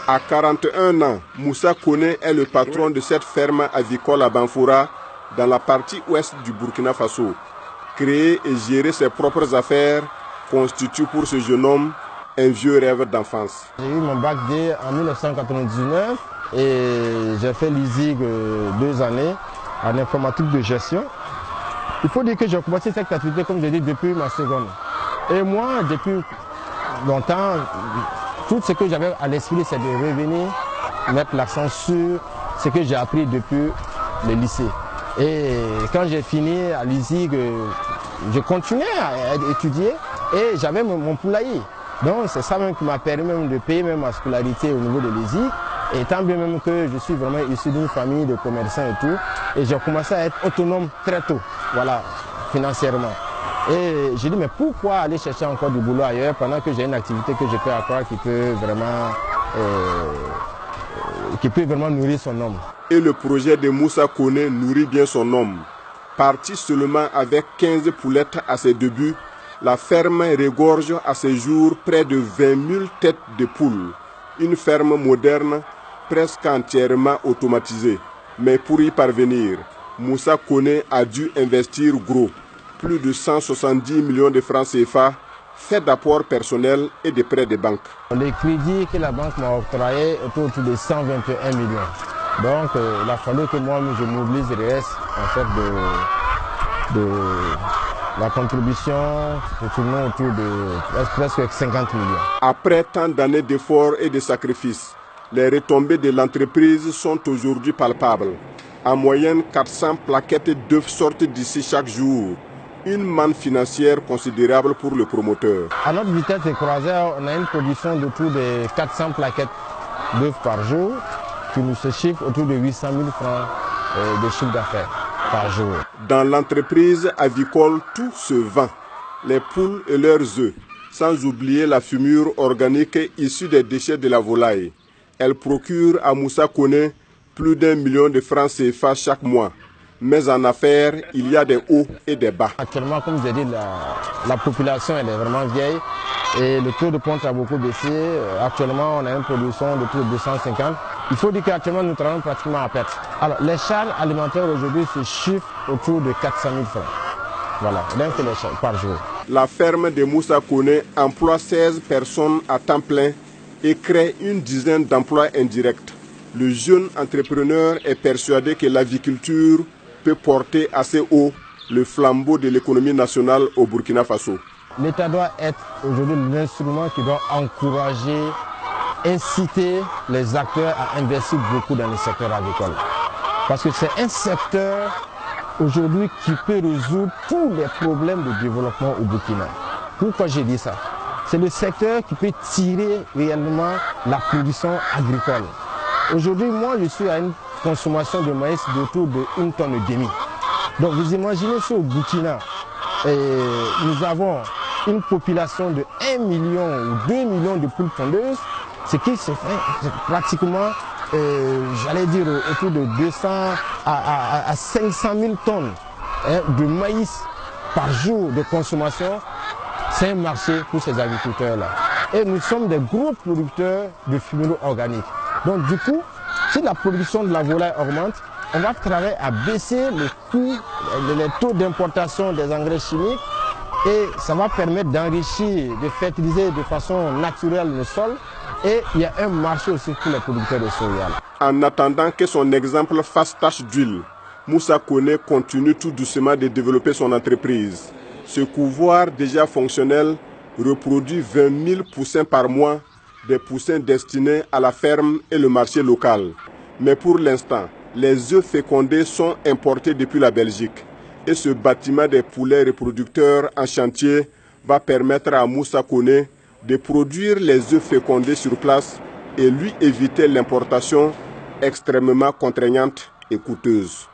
À 41 ans, Moussa Koné est le patron de cette ferme avicole à Banfoura, dans la partie ouest du Burkina Faso. Créer et gérer ses propres affaires constitue pour ce jeune homme un vieux rêve d'enfance. J'ai eu mon bac D en 1999 et j'ai fait l'ISIG 2 années en informatique de gestion. Il faut dire que j'ai commencé cette activité, comme j'ai dit, depuis ma seconde. Et moi, depuis longtemps, tout ce que j'avais à l'esprit, c'est de revenir, mettre l'accent sur ce que j'ai appris depuis le lycée. Et quand j'ai fini à l'ISIG, je continuais à étudier et j'avais mon poulailler. Donc c'est ça même qui m'a permis même de payer même ma scolarité au niveau de l'ISIG. Et tant bien même que je suis vraiment issu d'une famille de commerçants et tout. Et j'ai commencé à être autonome très tôt, voilà, financièrement. Et j'ai dit, mais pourquoi aller chercher encore du boulot ailleurs pendant que j'ai une activité que je peux avoir qui peut vraiment nourrir son homme. Et le projet de Moussa Koné nourrit bien son homme. Parti seulement avec 15 poulettes à ses débuts, la ferme regorge à ce jour près de 20 000 têtes de poules. Une ferme moderne, presque entièrement automatisée. Mais pour y parvenir, Moussa Koné a dû investir gros. Plus de 170 millions de francs CFA, faits d'apports personnels et de prêts de banque. Les crédits que la banque m'a octroyés étaient autour de 121 millions. Donc il a fallu que moi je mobilise le reste en fait de la contribution, tournant autour de presque 50 millions. Après tant d'années d'efforts et de sacrifices, les retombées de l'entreprise sont aujourd'hui palpables. En moyenne, 400 plaquettes d'œufs sortent d'ici chaque jour. Une manne financière considérable pour le promoteur. À notre vitesse de croisière, on a une production d'autour de 400 plaquettes d'œufs par jour, qui nous se chiffre autour de 800 000 francs de chiffre d'affaires par jour. Dans l'entreprise avicole, tout se vend. Les poules et leurs œufs, sans oublier la fumure organique issue des déchets de la volaille. Elle procure à Moussa Koné plus d'1 million de francs CFA chaque mois. Mais en affaires, il y a des hauts et des bas. Actuellement, comme j'ai dit, la population elle est vraiment vieille et le taux de ponte a beaucoup baissé. Actuellement, on a une production de plus de 250. Il faut dire qu'actuellement, nous travaillons pratiquement à perte. Alors, les charges alimentaires aujourd'hui se chiffrent autour de 400 000 francs. Voilà, donc les charges par jour. La ferme de Moussa Koné emploie 16 personnes à temps plein et crée une dizaine d'emplois indirects. Le jeune entrepreneur est persuadé que l'aviculture peut porter assez haut le flambeau de l'économie nationale au Burkina Faso. L'État doit être aujourd'hui l'instrument qui doit encourager, inciter les acteurs à investir beaucoup dans le secteur agricole. Parce que c'est un secteur aujourd'hui qui peut résoudre tous les problèmes de développement au Burkina. Pourquoi j'ai dit ça? C'est le secteur qui peut tirer réellement la production agricole. Aujourd'hui, moi, je suis à une consommation de maïs d'autour de 1,5 tonne. Donc, vous imaginez si au Burkina, nous avons une population de 1 million ou 2 millions de poules pondeuses, ce qui se fait pratiquement, j'allais dire, autour de 200 à 500 000 tonnes de maïs par jour de consommation. C'est un marché pour ces agriculteurs-là. Et nous sommes des gros producteurs de fumeaux organiques. Donc du coup, si la production de la volaille augmente, on va travailler à baisser les coûts, les taux d'importation des engrais chimiques et ça va permettre d'enrichir, de fertiliser de façon naturelle le sol et il y a un marché aussi pour les producteurs de soya. En attendant que son exemple fasse tache d'huile, Moussa Koné continue tout doucement de développer son entreprise. Ce couvoir déjà fonctionnel reproduit 20 000 poussins par mois, des poussins destinés à la ferme et le marché local. Mais pour l'instant, les œufs fécondés sont importés depuis la Belgique. Et ce bâtiment des poulets reproducteurs en chantier va permettre à Moussa Koné de produire les œufs fécondés sur place et lui éviter l'importation extrêmement contraignante et coûteuse.